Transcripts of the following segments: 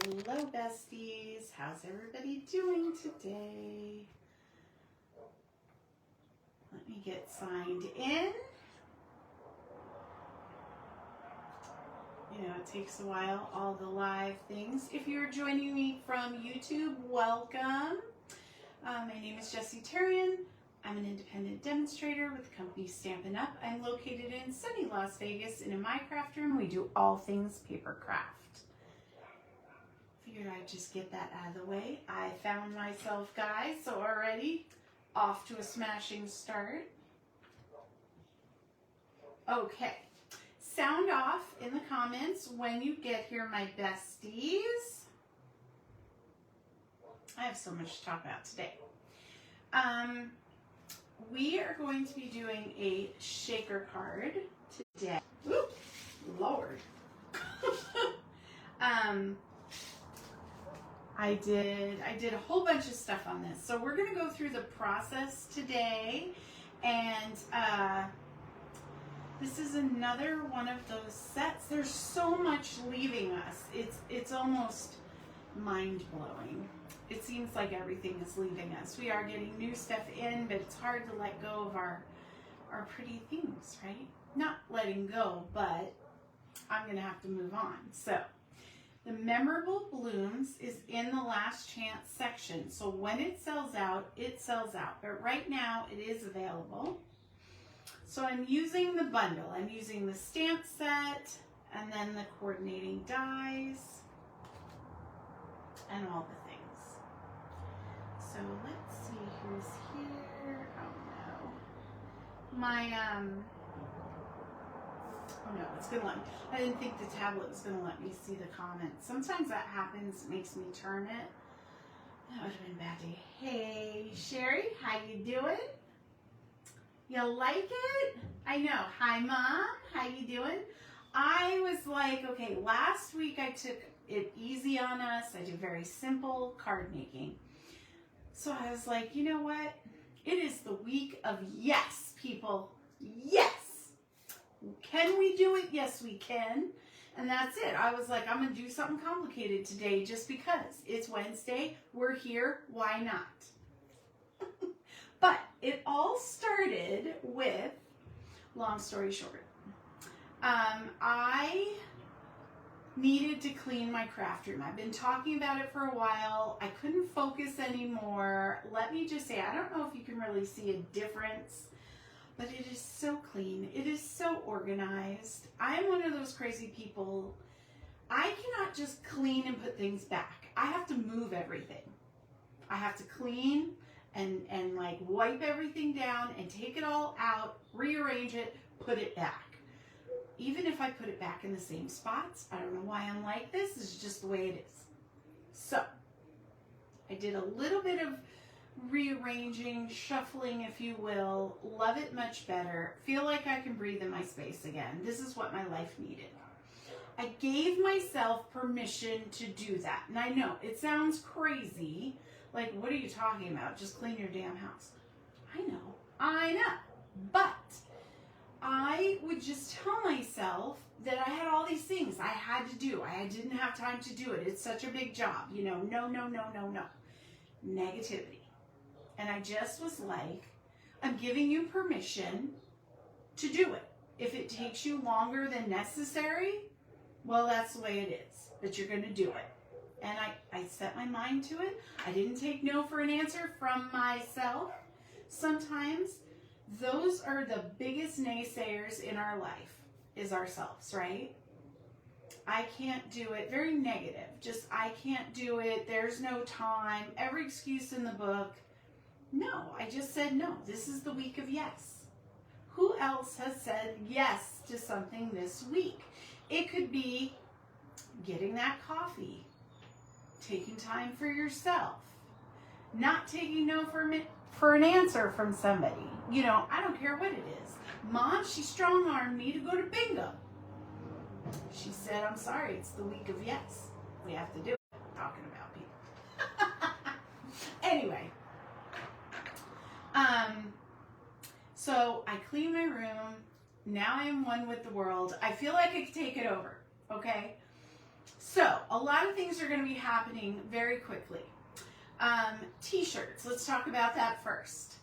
Hello, besties. How's everybody doing today? Let me get signed in. You know, it takes a while, all the live things. If you're joining me from YouTube, welcome. My name is Jessie Tarian. I'm an independent demonstrator with the company Stampin' Up. I'm located in sunny Las Vegas, and in my craft room, we do all things paper craft. Figured I'd just get that out of the way. I found myself, guys, so already off to a smashing start. Okay, sound off in the comments when you get here, my besties. I have so much to talk about today. We are going to be doing a shaker card today. Ooh, Lord. I did a whole bunch of stuff on this. So we're going to go through the process today, and this is another one of those sets. There's so much leaving us. It's almost mind-blowing. It seems like everything is leaving us. We are getting new stuff in, but it's hard to let go of our pretty things, right? Not letting go, but I'm going to have to move on. So the Memerable Blooms is in the last chance section. So when it sells out, it sells out. But right now it is available. So I'm using the bundle. I'm using the stamp set and then the coordinating dies and all the things. So let's see who's here. Oh no. My, oh no, it's gonna let me. I didn't think the tablet was gonna let me see the comments. Sometimes that happens, it makes me turn it. That would have been a bad day. Hey, Sherry, how you doing? You like it? I know. Hi, Mom. How you doing? I was like, okay, last week I took it easy on us. I did very simple card making. So I was like, you know what? It is the week of yes, people. Yes. Can we do it? Yes, we can. And that's it. I was like, I'm going to do something complicated today just because. It's Wednesday. We're here. Why not? But it all started with, long story short, I needed to clean my craft room. I've been talking about it for a while. I couldn't focus anymore. Let me just say, I don't know if you can really see a difference, but it is so clean. It is so organized. I am one of those crazy people. I cannot just clean and put things back. I have to move everything. I have to clean and like wipe everything down and take it all out, rearrange it, put it back. Even if I put it back in the same spots, I don't know why I'm like this. This is just the way it is. So I did a little bit of rearranging, shuffling, if you will. Love it much better. Feel like I can breathe in my space again. This is what my life needed. I gave myself permission to do that. And I know it sounds crazy. Like, what are you talking about? Just clean your damn house. I know. But I would just tell myself that I had all these things I had to do. I didn't have time to do it. It's such a big job. You know, no. Negativity. And I just was like, I'm giving you permission to do it. If it takes you longer than necessary, well, that's the way it is. But you're going to do it. And I set my mind to it. I didn't take no for an answer from myself. Sometimes those are the biggest naysayers in our life, is ourselves, right? I can't do it. Very negative. Just, I can't do it. There's no time. Every excuse in the book. No, I just said no. This is the week of yes. Who else has said yes to something this week? It could be getting that coffee, taking time for yourself, not taking no for an answer from somebody. You know, I don't care what it is. Mom, she strong-armed me to go to bingo. She said, I'm sorry, it's the week of yes. We have to do it. Talking about people. Anyway. So I clean my room. Now I am one with the world. I feel like I could take it over. Okay. So a lot of things are going to be happening very quickly. T-shirts, let's talk about that first.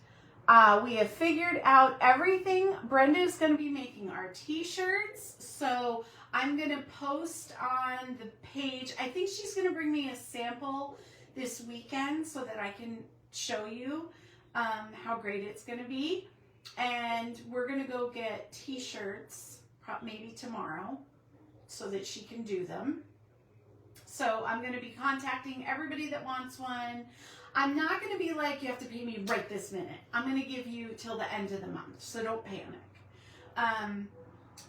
We have figured out everything. Brenda is going to be making our t-shirts, so I'm going to post on the page. I think she's going to bring me a sample this weekend so that I can show you how great it's going to be. And we're going to go get t-shirts maybe tomorrow so that she can do them. So I'm going to be contacting everybody that wants one. I'm not going to be like, you have to pay me right this minute. I'm going to give you till the end of the month, so don't panic.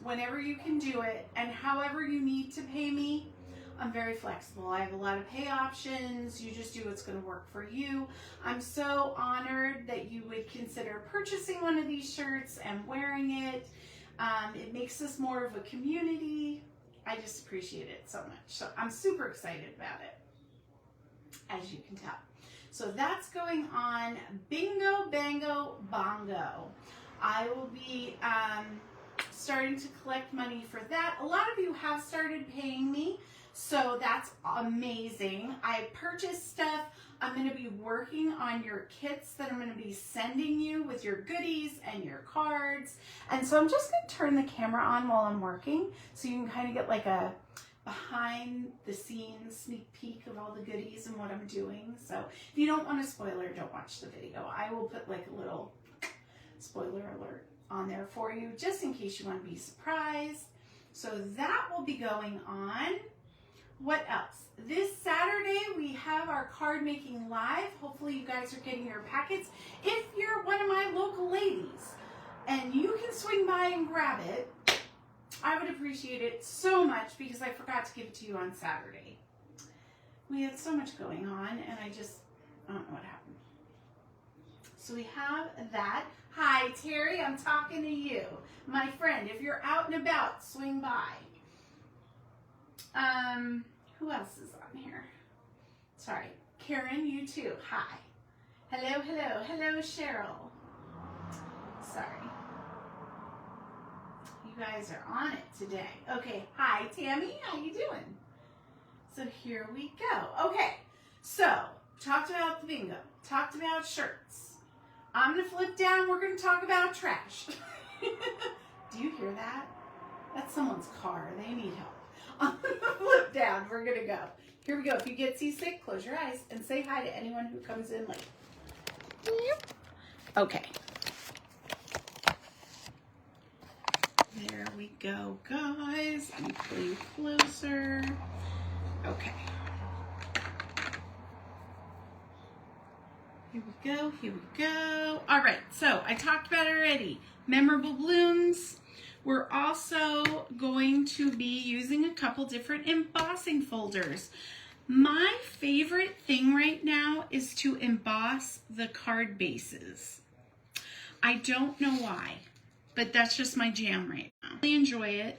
Whenever you can do it, and however you need to pay me, I'm very flexible. I have a lot of pay options. You just do what's going to work for you. I'm so honored that you would consider purchasing one of these shirts and wearing it. It makes us more of a community. I just appreciate it so much. So I'm super excited about it, as you can tell. So that's going on. Bingo, Bango, Bongo. I will be starting to collect money for that. A lot of you have started paying me, so that's amazing. I purchased stuff. I'm going to be working on your kits that I'm going to be sending you with your goodies and your cards. And so I'm just going to turn the camera on while I'm working so you can kind of get like a behind the scenes sneak peek of all the goodies and what I'm doing. So if you don't want a spoiler, don't watch the video. I will put like a little spoiler alert on there for you just in case you want to be surprised. So that will be going on. What else? This Saturday we have our card making live. Hopefully you guys are getting your packets. If you're one of my local ladies and you can swing by and grab it, I would appreciate it so much because I forgot to give it to you on Saturday. We had so much going on and I don't know what happened. So we have that. Hi Terry, I'm talking to you. My friend, if you're out and about, swing by. Who else is on here? Sorry. Karen, you too. Hi. Hello, hello. Hello, Cheryl. Sorry. You guys are on it today. Okay. Hi, Tammy. How you doing? So here we go. Okay. So, talked about the bingo. Talked about shirts. I'm going to flip down. We're going to talk about trash. Do you hear that? That's someone's car. They need help. I'm going to flip down. We're going to go. Here we go. If you get seasick, close your eyes and say hi to anyone who comes in late. Okay. There we go, guys. Let me pull you closer. Okay. Here we go. Here we go. All right. So I talked about it already. Memerable Blooms. We're also going to be using a couple different embossing folders. My favorite thing right now is to emboss the card bases. I don't know why, but that's just my jam right now. I really enjoy it.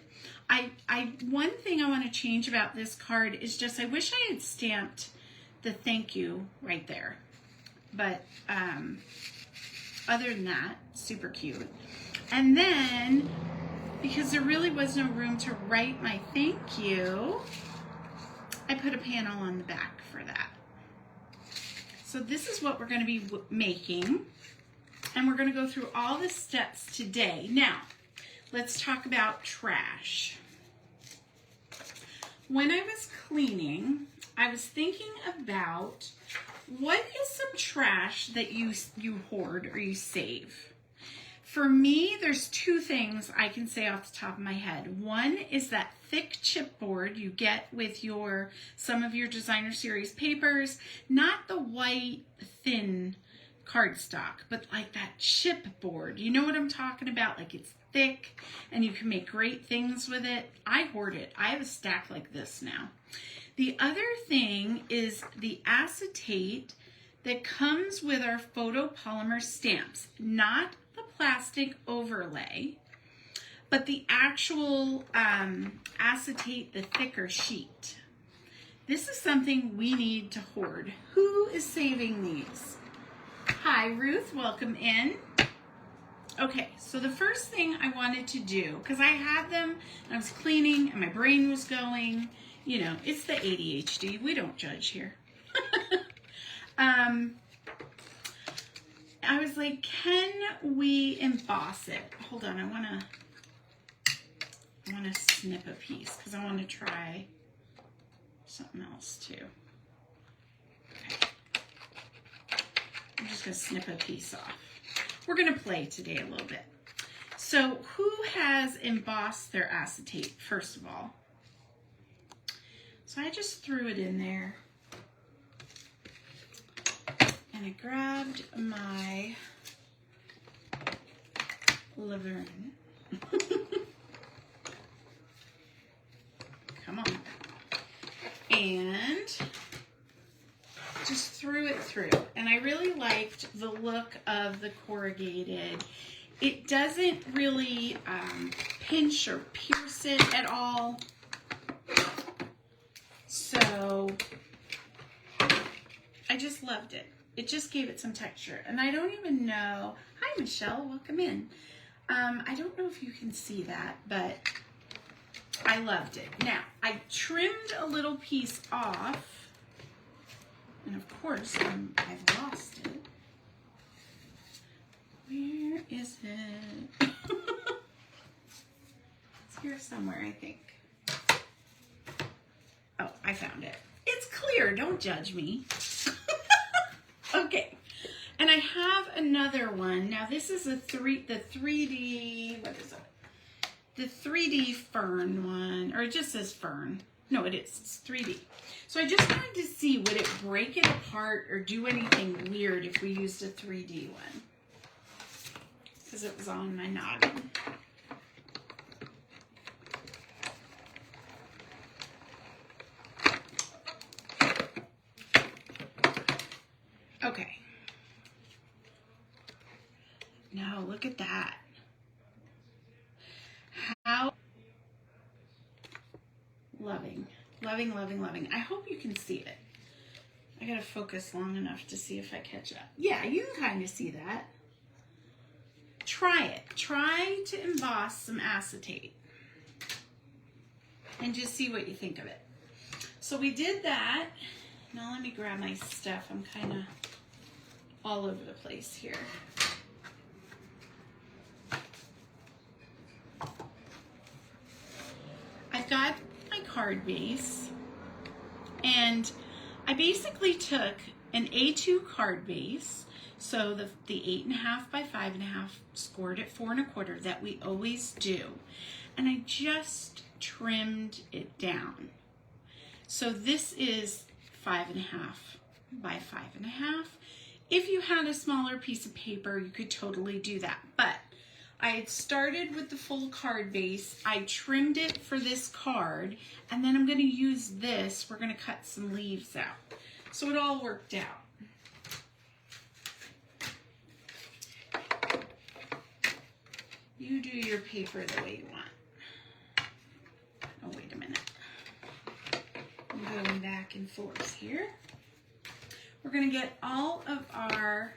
One thing I want to change about this card is just I wish I had stamped the thank you right there. But other than that, super cute. And then, because there really was no room to write my thank you, I put a panel on the back for that. So this is what we're going to be making. And we're going to go through all the steps today. Now, let's talk about trash. When I was cleaning, I was thinking about what is some trash that you hoard or you save. For me, there's two things I can say off the top of my head. One is that thick chipboard you get with some of your designer series papers, not the white thin cardstock, but like that chipboard. You know what I'm talking about? Like it's thick and you can make great things with it. I hoard it. I have a stack like this now. The other thing is the acetate that comes with our photopolymer stamps, not the plastic overlay, but the actual acetate, the thicker sheet. This is something we need to hoard. Who is saving these? Hi, Ruth, welcome in. Okay, so the first thing I wanted to do, because I had them and I was cleaning and my brain was going, You know, it's the ADHD. We don't judge here. I was like, can we emboss it? Hold on, I want to snip a piece because I want to try something else too. Okay. I'm just going to snip a piece off. We're going to play today a little bit. So who has embossed their acetate, first of all? So I just threw it in there. And I grabbed my Laverne. Come on. And just threw it through. And I really liked the look of the corrugated. It doesn't really pinch or pierce it at all. So I just loved it. It just gave it some texture. And I don't even know. Hi, Michelle. Welcome in. I don't know if you can see that, but I loved it. Now, I trimmed a little piece off. And of course, I've lost it. Where is it? It's here somewhere, I think. Oh, I found it. It's clear. Don't judge me. Okay. And I have another one. Now this is the 3D, what is it? The 3D fern one, or it just says fern. No, it is. It's 3D. So I just wanted to see, would it break it apart or do anything weird if we used a 3D one? Because it was on my noggin. Okay. Now look at that. How loving, loving, loving, loving. I hope you can see it. I gotta focus long enough to see if I catch up. Yeah, you can kind of see that. Try it. Try to emboss some acetate and just see what you think of it. So we did that. Now let me grab my stuff. I'm kind of all over the place here. I've got my card base, and I basically took an A2 card base, so the 8.5 by 5.5, scored at 4 1/4 that we always do, and I just trimmed it down. So this is 5.5 by 5.5. If you had a smaller piece of paper, you could totally do that, but I had started with the full card base. I trimmed it for this card, and then I'm going to use this. We're going to cut some leaves out. So it all worked out. You do your paper the way you want. Oh, wait a minute. I'm going back and forth here. We're going to get all of our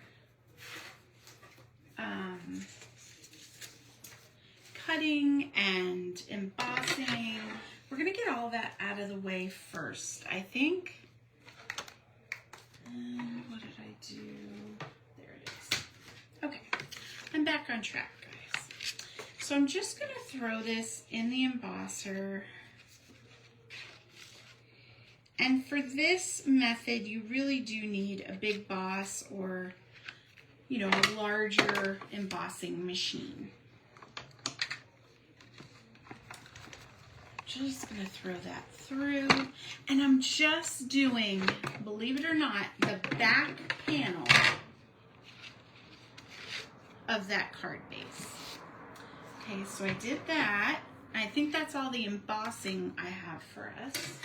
cutting and embossing. We're going to get all that out of the way first, I think. What did I do? There it is. Okay, I'm back on track, guys. So I'm just going to throw this in the embosser. And for this method, you really do need a big boss or, you know, a larger embossing machine. Just gonna throw that through, and I'm just doing, believe it or not, the back panel of that card base. Okay, so I did that. I think that's all the embossing I have for us.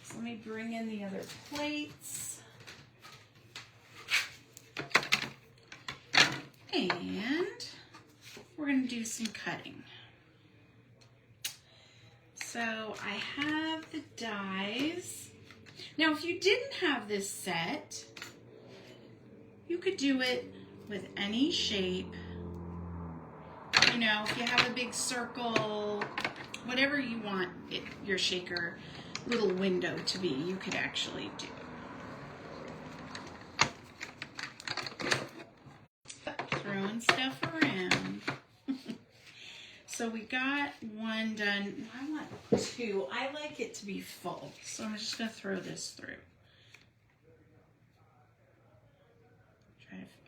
So let me bring in the other plates. And we're gonna do some cutting. So I have the dies. Now, if you didn't have this set, you could do it with any shape. You know, if you have a big circle, whatever you want your shaker little window to be, you could actually do. Throwing stuff around. So we got one done. I want two. I like it to be full, so I'm just going to throw this through.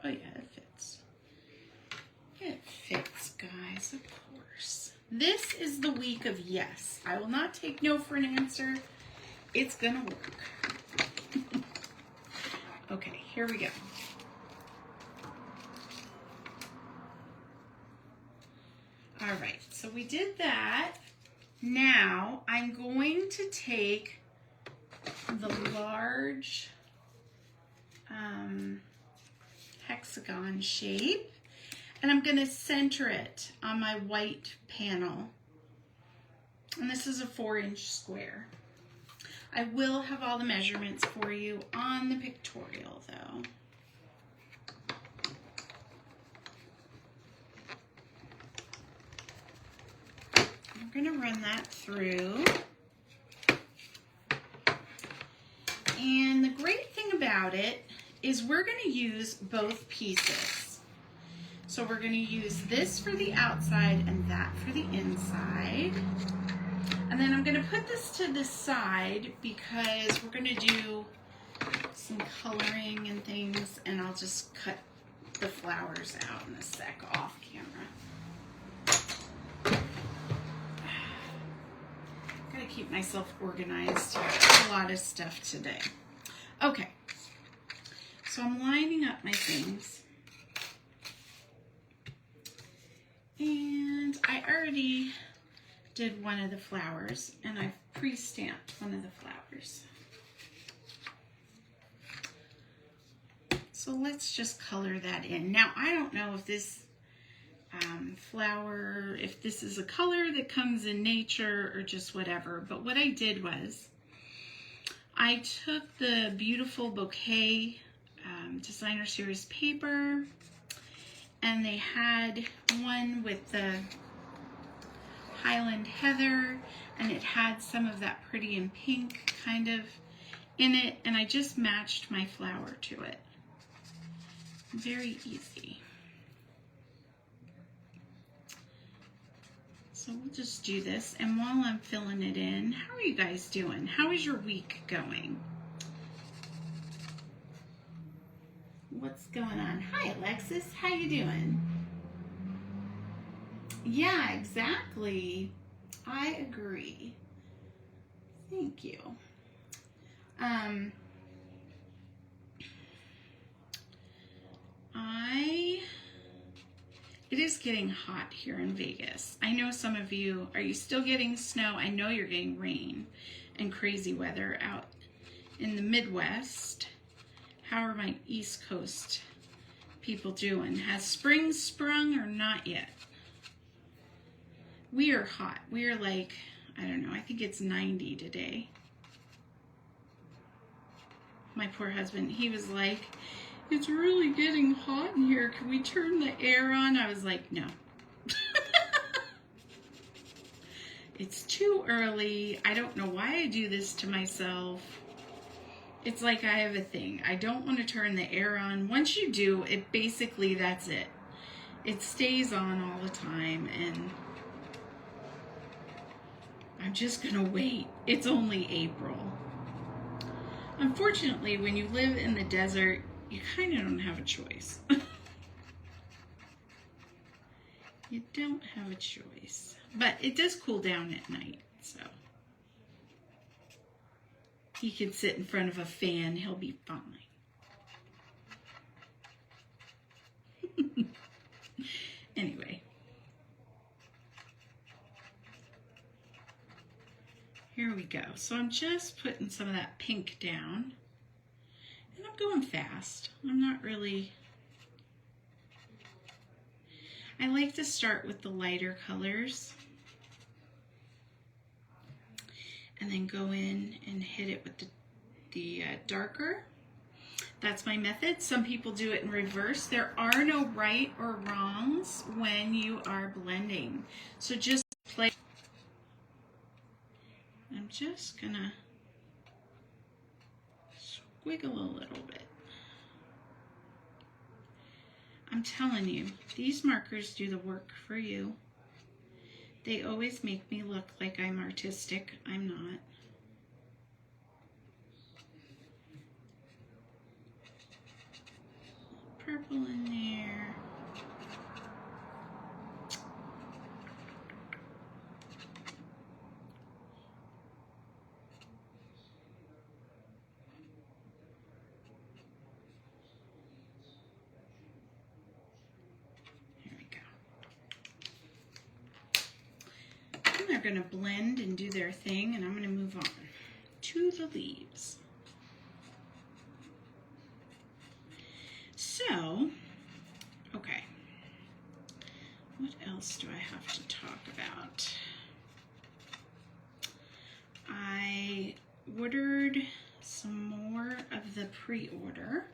Oh yeah, it fits. It fits, guys, of course. This is the week of yes. I will not take no for an answer. It's gonna work. Okay, here we go. All right, so we did that. Now I'm going to take the large hexagon shape, and I'm going to center it on my white panel. And this is a 4-inch square. I will have all the measurements for you on the pictorial though. We're going to run that through. And the great thing about it is we're going to use both pieces. So we're going to use this for the outside and that for the inside. And then I'm going to put this to the side because we're going to do some coloring and things, and I'll just cut the flowers out in a sec off camera. Gotta keep myself organized. A lot of stuff today. Okay, so I'm lining up my things. And I already did one of the flowers, and I've pre-stamped one of the flowers. So let's just color that in. Now, I don't know if this flower, if this is a color that comes in nature or just whatever, but what I did was I took the beautiful bouquet designer series paper, and they had one with the Highland Heather, and it had some of that pretty and pink kind of in it, and I just matched my flower to it. Very easy. So we'll just do this, and while I'm filling it in, how are you guys doing? How is your week going? What's going on? Hi, Alexis. How you doing? Yeah, exactly. I agree. Thank you. It is getting hot here in Vegas. I know some of you, are you still getting snow? I know you're getting rain and crazy weather out in the Midwest. How are my East Coast people doing? Has spring sprung or not yet? We are hot. We are like, I don't know, I think it's 90 today. My poor husband, he was like, it's really getting hot in here. Can we turn the air on? I was like, no. It's too early. I don't know why I do this to myself. It's like I have a thing. I don't want to turn the air on. Once you do, it basically, that's it. It stays on all the time, and I'm just gonna wait. It's only April. Unfortunately, when you live in the desert, you kind of don't have a choice. You don't have a choice. But it does cool down at night, so. He can sit in front of a fan, he'll be fine. Anyway. Here we go. So I'm just putting some of that pink down. And I'm going fast. I'm not really... I like to start with the lighter colors. And then go in and hit it with the darker. That's my method. Some people do it in reverse. There are no right or wrongs when you are blending. So just play. I'm just gonna squiggle a little bit. I'm telling you, these markers do the work for you. They always make me look like I'm artistic. I'm not. Purple in there. Here we go. And they're going to blend and do their thing, and I'm going to move on to the leaves. So, okay, what else do I have to talk about? I ordered some more of the pre-order,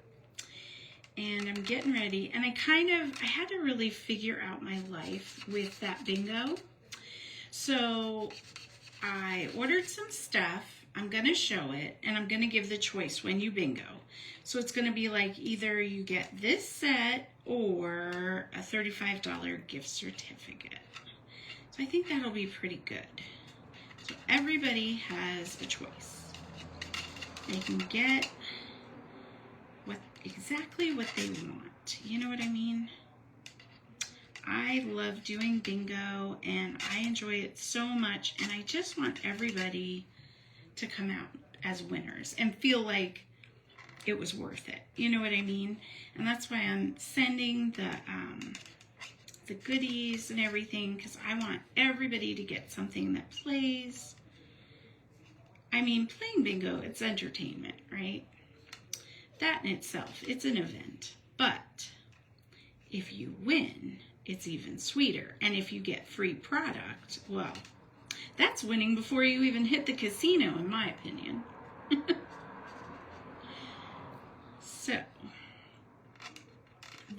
and I'm getting ready, and I had to really figure out my life with that bingo. So I ordered some stuff. I'm going to show it, and I'm going to give the choice when you bingo. So it's going to be like either you get this set or a $35 gift certificate. So I think that'll be pretty good. So everybody has a choice. They can get exactly what they want. You know what I mean? I love doing bingo, and I enjoy it so much, and I just want everybody to come out as winners and feel like it was worth it. You know what I mean? And that's why I'm sending the goodies and everything, because I want everybody to get something that plays. I mean, playing bingo, it's entertainment, right? That in itself, it's an event. But if you win, it's even sweeter. And if you get free product, well, that's winning before you even hit the casino, in my opinion. So,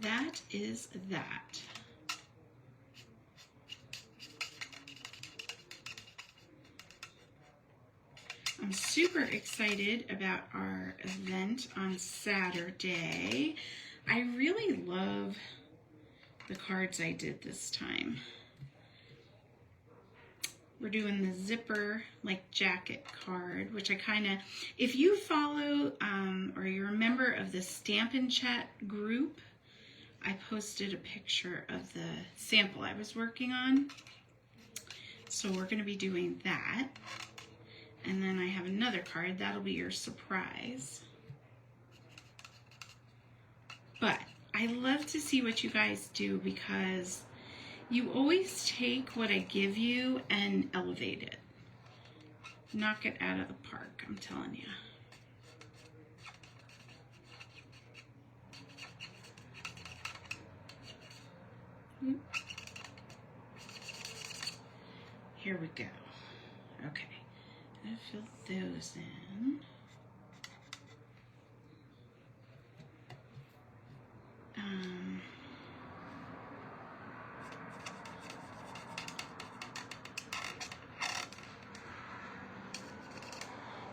that is that. I'm super excited about our event on Saturday. I really love the cards I did this time. We're doing the zipper, like, jacket card, which I kind of, if you follow or you're a member of the Stampin' Chat group, I posted a picture of the sample I was working on. So we're going to be doing that. And then I have another card. That'll be your surprise. But I love to see what you guys do, because you always take what I give you and elevate it. Knock it out of the park, I'm telling you. Here we go. Okay. I'm gonna fill those in.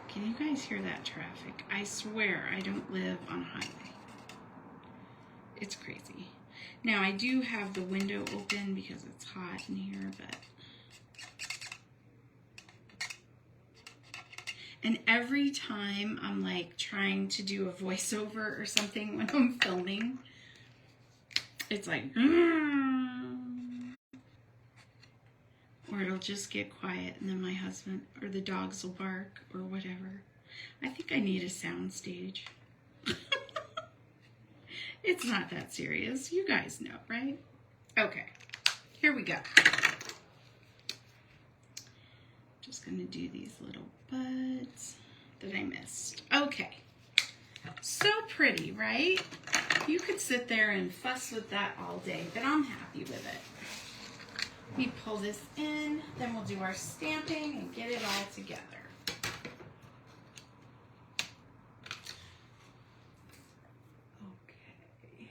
Can you guys hear that traffic? I swear I don't live on a highway. It's crazy. Now I do have the window open because it's hot in here, but... And every time I'm like trying to do a voiceover or something when I'm filming, it's like, or it'll just get quiet, and then my husband or the dogs will bark or whatever. I think I need a sound stage. It's not that serious. You guys know, right? Okay, here we go. Just gonna do these little buds that I missed. Okay, so pretty, right? You could sit there and fuss with that all day, but I'm happy with it. We pull this in, then we'll do our stamping and get it all together. Okay.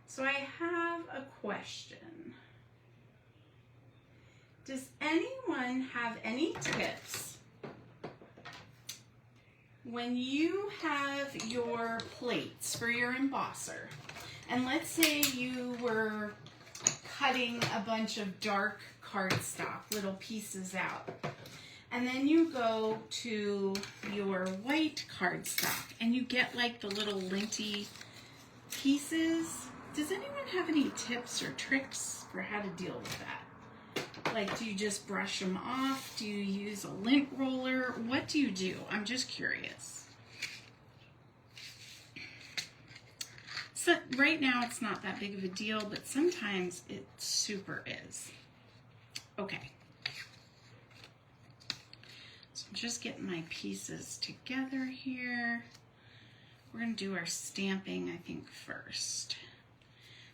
So I have a question. Does anyone have any tips when you have your plates for your embosser, and let's say you were cutting a bunch of dark cardstock, little pieces out, and then you go to your white cardstock and you get like the little linty pieces. Does anyone have any tips or tricks for how to deal with that? Like, do you just brush them off? Do you use a lint roller? What do you do? I'm just curious. So right now it's not that big of a deal, but sometimes it super is. Okay. So I'm just getting my pieces together here. We're going to do our stamping, I think, first.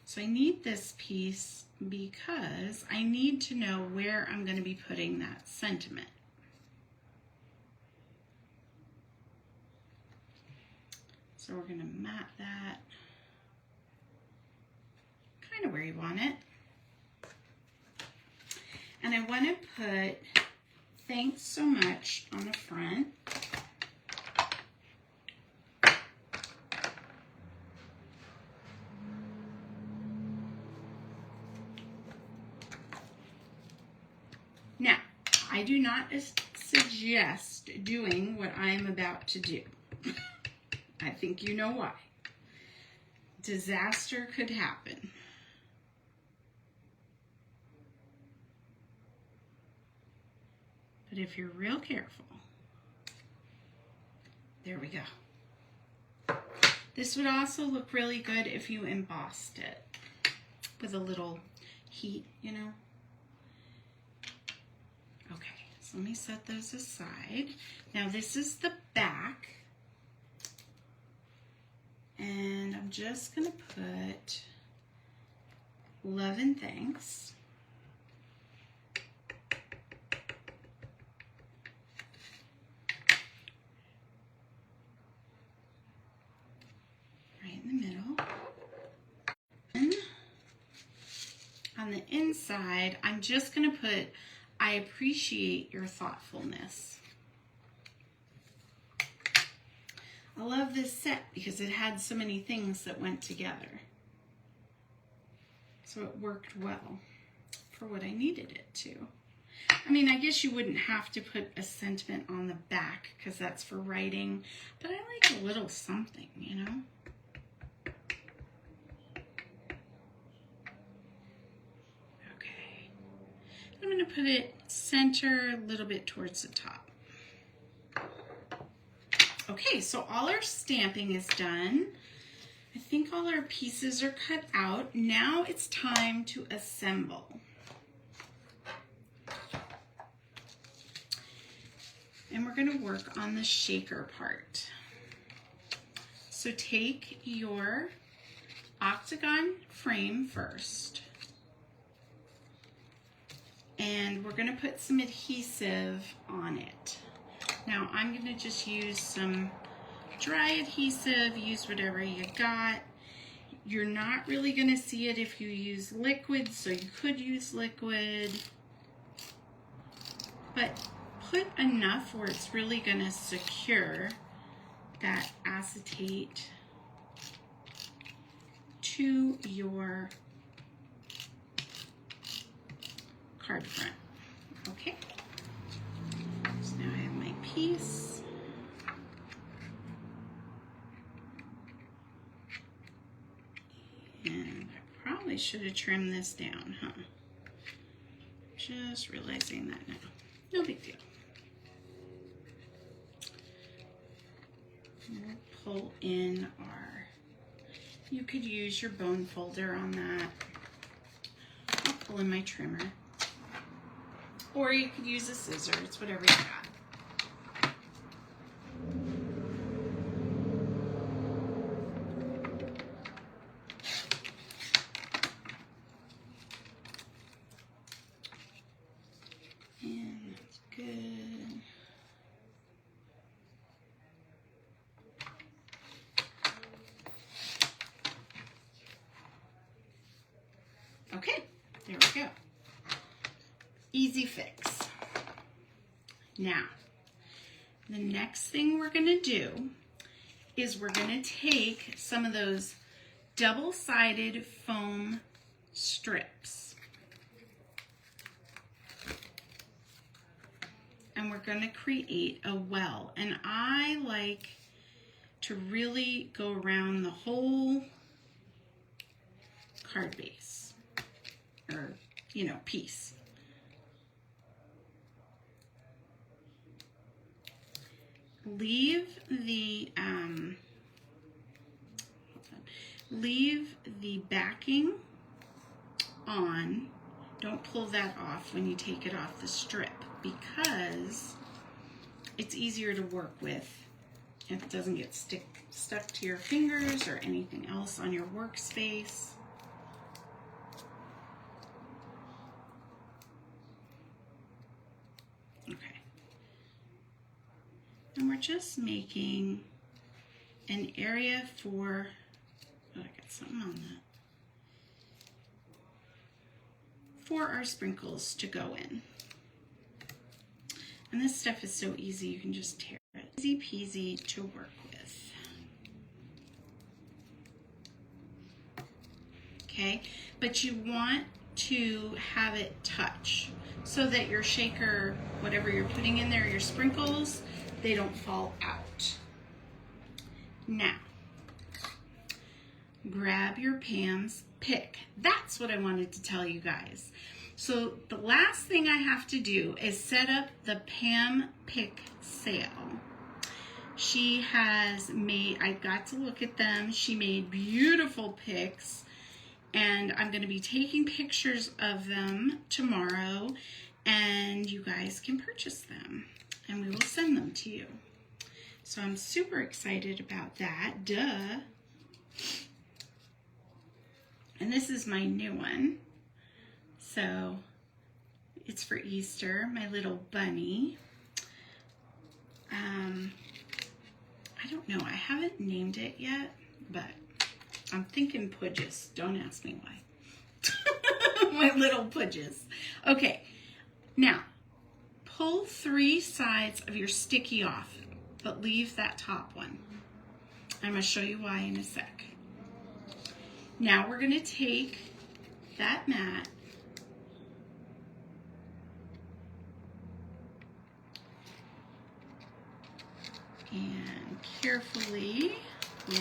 So I need this piece because I need to know where I'm going to be putting that sentiment. So we're going to mat that kind of where you want it. And I want to put thanks so much on the front. Now, I do not suggest doing what I'm about to do. I think you know why. Disaster could happen. But if you're real careful, there we go. This would also look really good if you embossed it with a little heat, you know. Okay, so let me set those aside. Now this is the back. And I'm just going to put love and thanks. Right in the middle. And on the inside, I'm just going to put, I appreciate your thoughtfulness. I love this set because it had so many things that went together. So it worked well for what I needed it to. I mean, I guess you wouldn't have to put a sentiment on the back because that's for writing, but I like a little something, you know? Okay. I'm going to put it center a little bit towards the top. Okay, so all our stamping is done. I think all our pieces are cut out. Now it's time to assemble. And we're going to work on the shaker part. So take your octagon frame first. And we're going to put some adhesive on it. Now I'm going to just use some dry adhesive, use whatever you got. You're not really going to see it if you use liquid, so you could use liquid. But put enough where it's really going to secure that acetate to your card front. Okay. So now I have my piece. And I probably should have trimmed this down, huh? Just realizing that now. No big deal. We'll pull in our, you could use your bone folder on that. I'll pull in my trimmer. Or you could use a scissor, it's whatever you got. And that's good. Okay, there we go. Easy easy fix. Now, the next thing we're going to do is we're going to take some of those double-sided foam strips and we're going to create a well. And I like to really go around the whole card base, or, you know, piece. Leave the backing on. Don't pull that off when you take it off the strip, because it's easier to work with if it doesn't get stuck to your fingers or anything else on your workspace. Okay. And we're just making an area for, oh, I got something on that, for our sprinkles to go in. And this stuff is so easy, you can just tear it. Easy peasy to work with. Okay, but you want to have it touch so that your shaker, whatever you're putting in there, your sprinkles, they don't fall out. Now, grab your Pam's pick. That's what I wanted to tell you guys. So the last thing I have to do is set up the Pam pick sale. She has made, I got to look at them. She made beautiful picks, and I'm going to be taking pictures of them tomorrow, and you guys can purchase them, and we will send them to you. So I'm super excited about that. Duh. And this is my new one. So it's for Easter, my little bunny. I don't know, I haven't named it yet, but I'm thinking Pudges. Don't ask me why. My little Pudges. Okay, now pull 3 sides of your sticky off, but leave that top one. I'm going to show you why in a sec. Now we're going to take that mat and carefully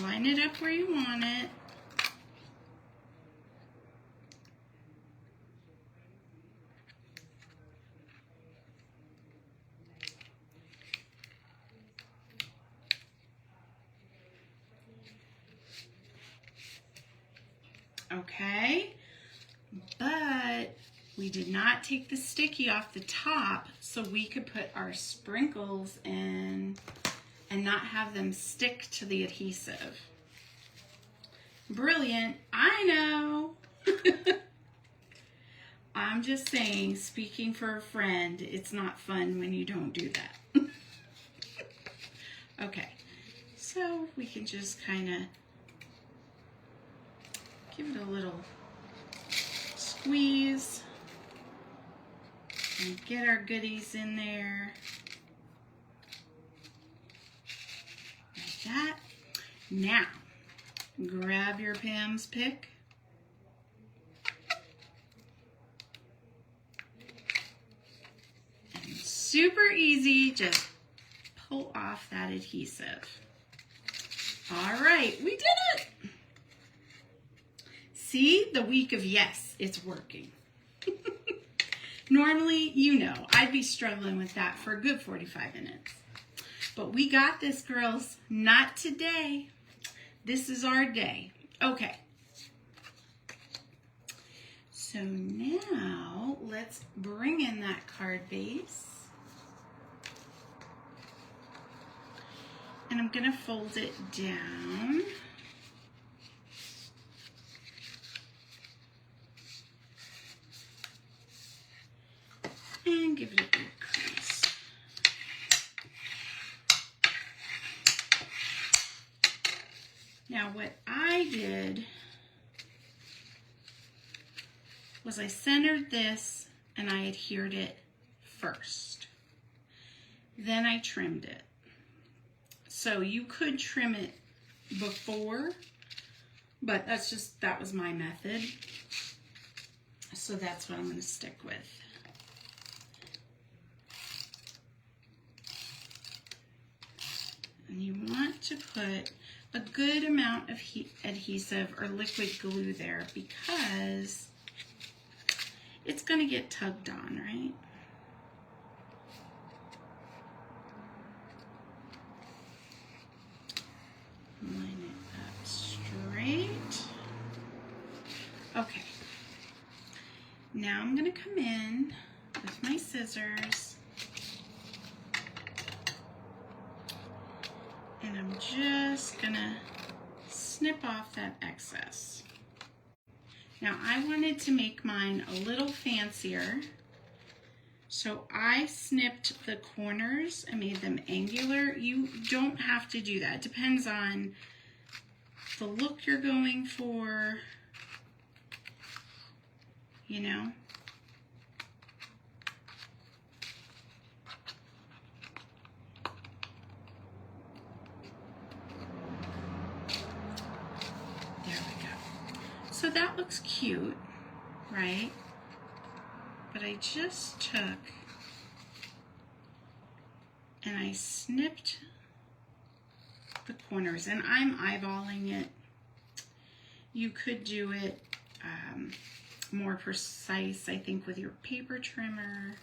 line it up where you want it. Okay, but we did not take the sticky off the top so we could put our sprinkles in and not have them stick to the adhesive. Brilliant, I know. I'm just saying, speaking for a friend, it's not fun when you don't do that. Okay, so we can just kind of give it a little squeeze and get our goodies in there. Like that. Now, grab your Pam's pick. And super easy, just pull off that adhesive. All right, we did it. See, the week of yes, it's working. Normally, you know, I'd be struggling with that for a good 45 minutes. But we got this, girls. Not today. This is our day. Okay. So now, let's bring in that card base. And I'm going to fold it down. And give it a good crease. Now what I did was I centered this and I adhered it first. Then I trimmed it. So you could trim it before, but that was my method. So that's what I'm going to stick with. And you want to put a good amount of adhesive or liquid glue there because it's going to get tugged on, right? Line it up straight. Okay. Now I'm going to come in with my scissors and I'm just going to snip off that excess. Now I wanted to make mine a little fancier, so I snipped the corners and made them angular. You don't have to do that. It depends on the look you're going for, you know. There we go. So that looks cute, right? But I just took and I snipped the corners, and I'm eyeballing it. You could do it more precise, I think, with your paper trimmer.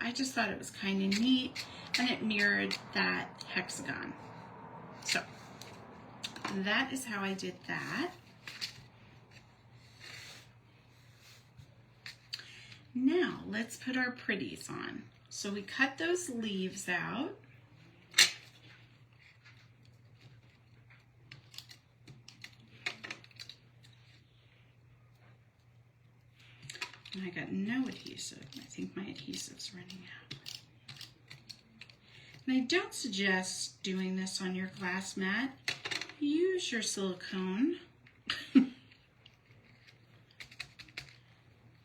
I just thought it was kind of neat, and it mirrored that hexagon. So that is how I did that. Now let's put our pretties on. So we cut those leaves out. And I got no adhesive. I think my adhesive's running out. And I don't suggest doing this on your glass mat. Use your silicone.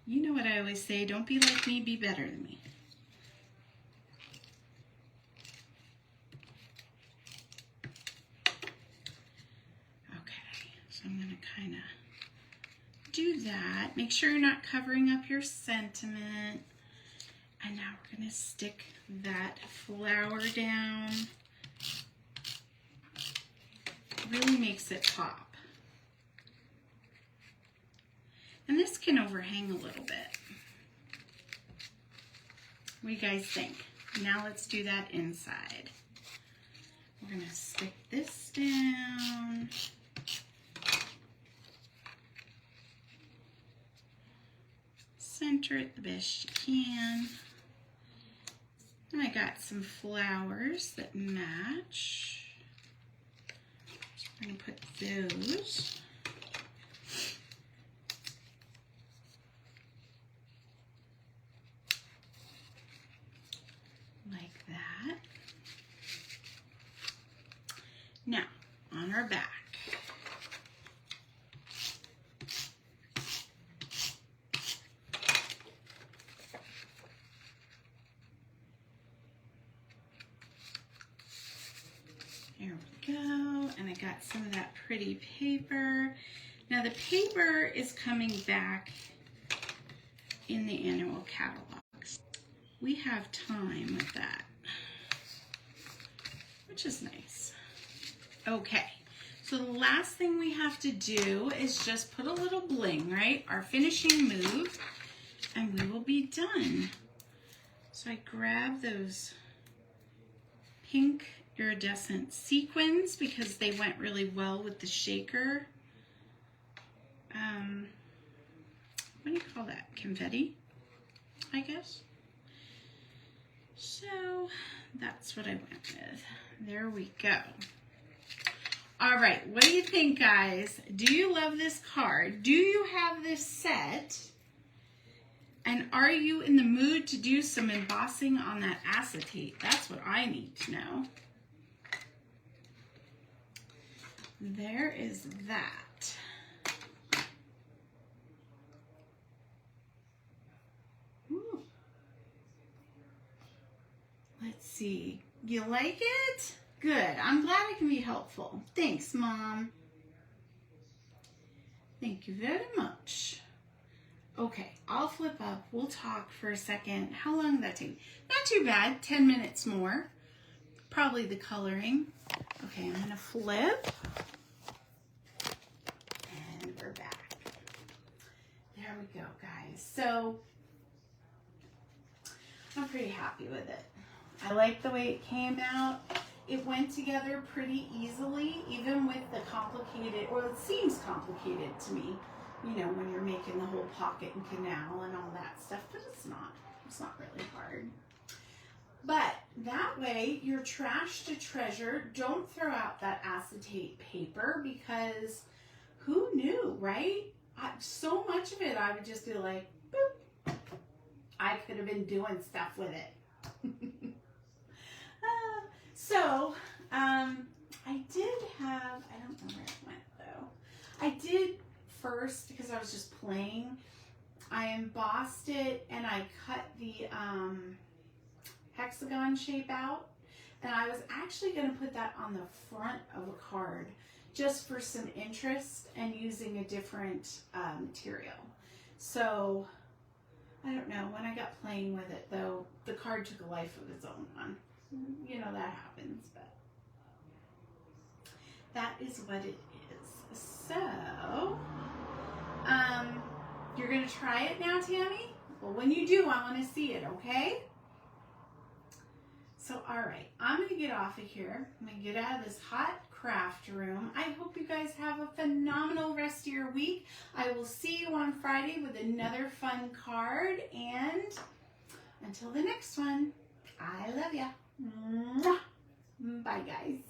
You know what I always say, don't be like me, be better than me. Okay, so I'm going to kind of do that. Make sure you're not covering up your sentiment. And now we're going to stick that flower down. It really makes it pop. And this can overhang a little bit. What do you guys think? Now let's do that inside. We're going to stick this down. Center it the best you can. And I got some flowers that match. So we're going to put those. Like that. Now, on our back. There we go, and I got some of that pretty paper. Now the paper is coming back in the annual catalogs. We have time with that, which is nice. Okay, so the last thing we have to do is just put a little bling, right? Our finishing move, and we will be done. So I grab those pink iridescent sequins because they went really well with the shaker. What do you call that? Confetti, I guess. So that's what I went with. There we go. All right, what do you think, guys? Do you love this card? Do you have this set? And are you in the mood to do some embossing on that acetate? That's what I need to know. There is that. see. You like it? Good. I'm glad I can be helpful. Thanks, Mom. Thank you very much. Okay, I'll flip up. We'll talk for a second. How long did that take? Not too bad. 10 minutes more. Probably the coloring. Okay, I'm going to flip. And we're back. There we go, guys. So, I'm pretty happy with it. I like the way it came out. It went together pretty easily, even with the complicated, or it seems complicated to me, you know, when you're making the whole pocket and canal and all that stuff, but it's not. It's not really hard. But that way, you're trash to treasure. Don't throw out that acetate paper because who knew, right? So much of it, I would just be like, boop. I could have been doing stuff with it. So, I did have, I don't know where it went though. I did first, because I was just playing, I embossed it and I cut the hexagon shape out. And I was actually going to put that on the front of a card just for some interest and using a different material. So, I don't know, when I got playing with it though, the card took a life of its own on. You know, that happens, but that is what it is. So, you're going to try it now, Tammy? Well, when you do, I want to see it, okay? So, all right, I'm going to get off of here. I'm going to get out of this hot craft room. I hope you guys have a phenomenal rest of your week. I will see you on Friday with another fun card, and until the next one, I love ya. Bye, guys.